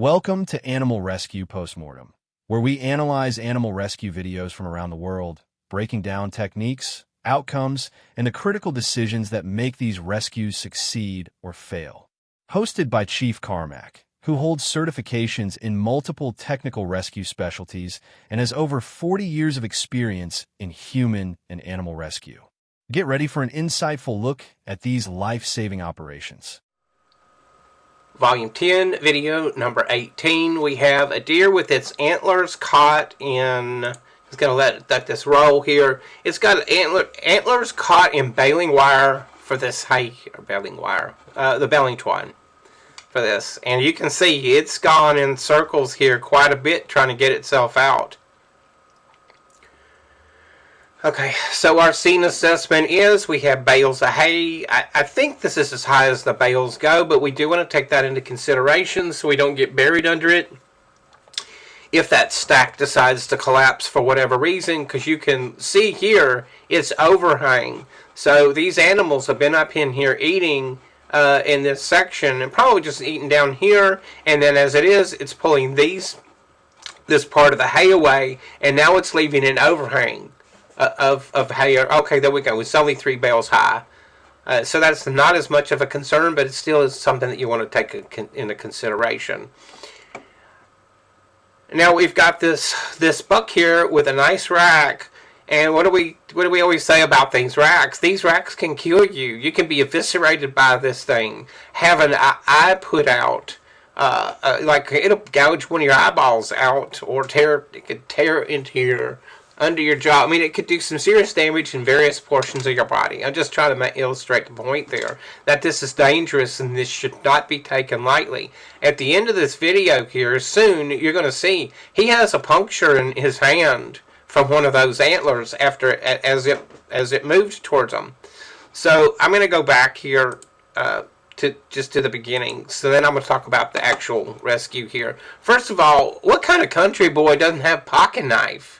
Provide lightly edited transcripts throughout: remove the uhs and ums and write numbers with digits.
Welcome to Animal Rescue Postmortem, where we analyze animal rescue videos from around the world, breaking down techniques, outcomes, and the critical decisions that make these rescues succeed or fail. Hosted by Chief Carmack, who holds certifications in multiple technical rescue specialties and has over 40 years of experience in human and animal rescue. Get ready for an insightful look at these life-saving operations. Volume 10, video number 18. We have a deer with its antlers caught in... Just going to let this roll here. It's got antlers caught in baling wire for this the baling twine for this. And you can see it's gone in circles here quite a bit trying to get itself out. Okay, so our scene assessment is we have bales of hay. I think this is as high as the bales go, but we do want to take that into consideration so we don't get buried under it if that stack decides to collapse for whatever reason, because you can see here it's overhang. So these animals have been up in here eating in this section and probably just eating down here, and then as it is, it's pulling this part of the hay away, and now it's leaving an overhang of hay. Okay, there we go. It's only 3 bales high. So that's not as much of a concern, but it still is something that you want to take into consideration. Now we've got this buck here with a nice rack, and what do we always say about these racks? These racks can kill you. You can be eviscerated by this thing. Have an eye put out. Like it'll gouge one of your eyeballs out, or it could tear into under your jaw. I mean, it could do some serious damage in various portions of your body. I'm just trying to illustrate the point there, that this is dangerous and this should not be taken lightly. At the end of this video here, soon, you're going to see he has a puncture in his hand from one of those antlers as it moved towards him. So I'm going to go back here to the beginning. So then I'm going to talk about the actual rescue here. First of all, what kind of country boy doesn't have pocket knife?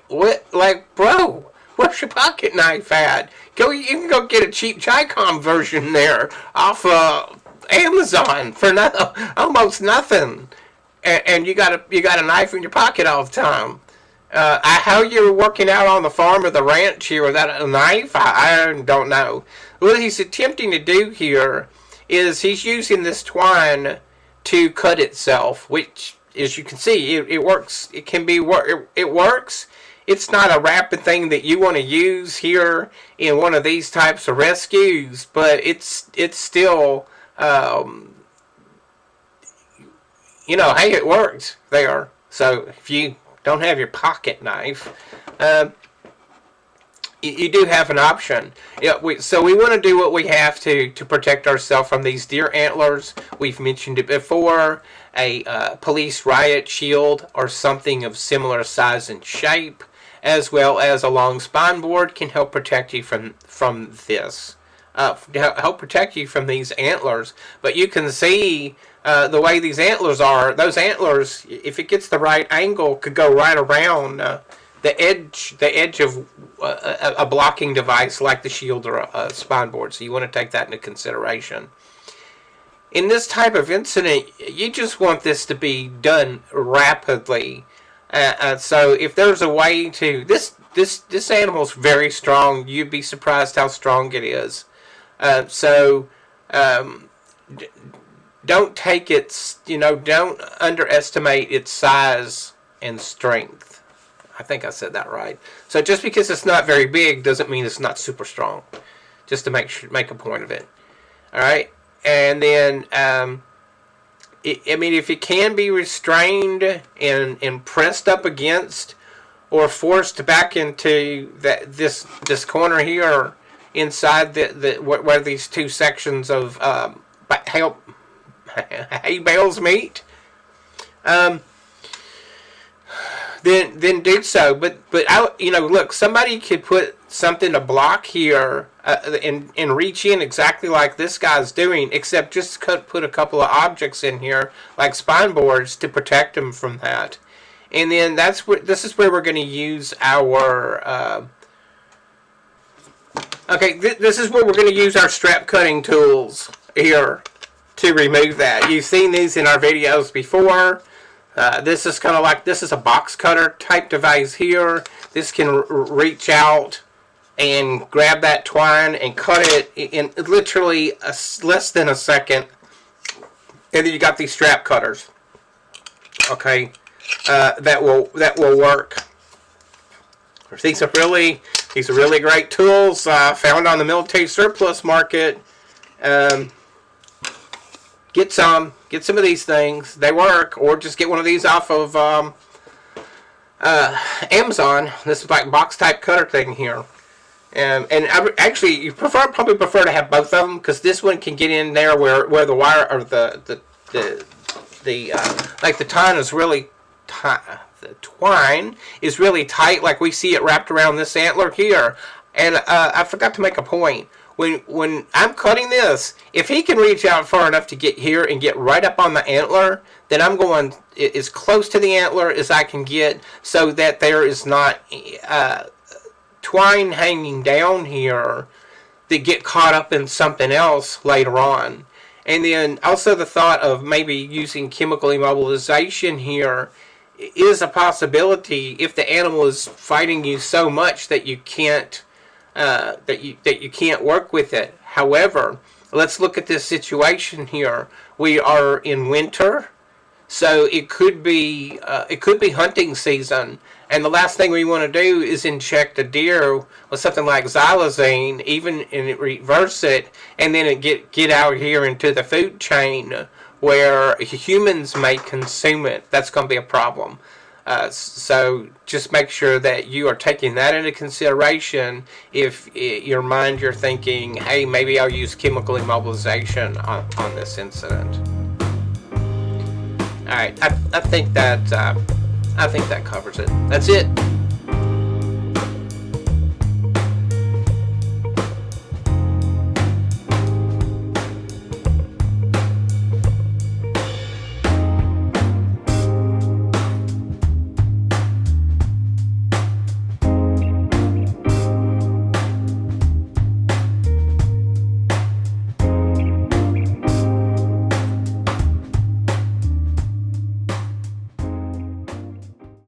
Bro, where's your pocket knife at? You can go get a cheap Chicom version there off Amazon for almost nothing, and you got a knife in your pocket all the time. How you're working out on the farm or the ranch here without a knife, I don't know. What he's attempting to do here is he's using this twine to cut itself, which, as you can see, it works. It works. It's not a rapid thing that you want to use here in one of these types of rescues, but it's still, hey, it works there. So if you don't have your pocket knife, you do have an option. So we want to do what we have to protect ourselves from these deer antlers. We've mentioned it before. A police riot shield or something of similar size and shape, as well as a long spine board, can help protect you from this. Help protect you from these antlers. But you can see the way these antlers are. Those antlers, if it gets the right angle, could go right around the edge of a blocking device like the shield or a spine board. So you want to take that into consideration. In this type of incident, you just want this to be done rapidly. So if there's a way to... This animal's very strong. You'd be surprised how strong it is. Don't take its... don't underestimate its size and strength. I think I said that right. So just because it's not very big doesn't mean it's not super strong. Just to make a point of it. All right? And then, if it can be restrained and pressed up against or forced back into this corner here inside where these two sections of hay bales meet, then do so. But look, somebody could put something to block here and reach in exactly like this guy's doing, except just put a couple of objects in here like spine boards to protect him from that. And then this is where we're going to use our this is where we're going to use our strap cutting tools here. to remove that. You've seen these in our videos before. This is kind of like, this is a box cutter type device here. This can reach out and grab that twine and cut it in literally less than a second. And then you got these strap cutters. Okay, that will work. These are really great tools found on the military surplus market. Get some of these things. They work. Or just get one of these off of Amazon. This is like box type cutter thing here. And actually, you probably prefer to have both of them, because this one can get in there where the wire or the like the twine is really tight. The twine is really tight, like we see it wrapped around this antler here. And I forgot to make a point. When I'm cutting this, if he can reach out far enough to get here and get right up on the antler, then I'm going as close to the antler as I can get, so that there is not twine hanging down here that get caught up in something else later on. And then also the thought of maybe using chemical immobilization here is a possibility if the animal is fighting you so much that you can't that you can't work with it. However, let's look at this situation here. We are in winter, so it could be hunting season, and the last thing we want to do is inject a deer with something like xylazine, even and reverse it, and then it get out here into the food chain where humans may consume it. That's going to be a problem. So just make sure that you are taking that into consideration. If your mind you're thinking, hey, maybe I'll use chemical immobilization on this incident. All right, I think that covers it. That's it.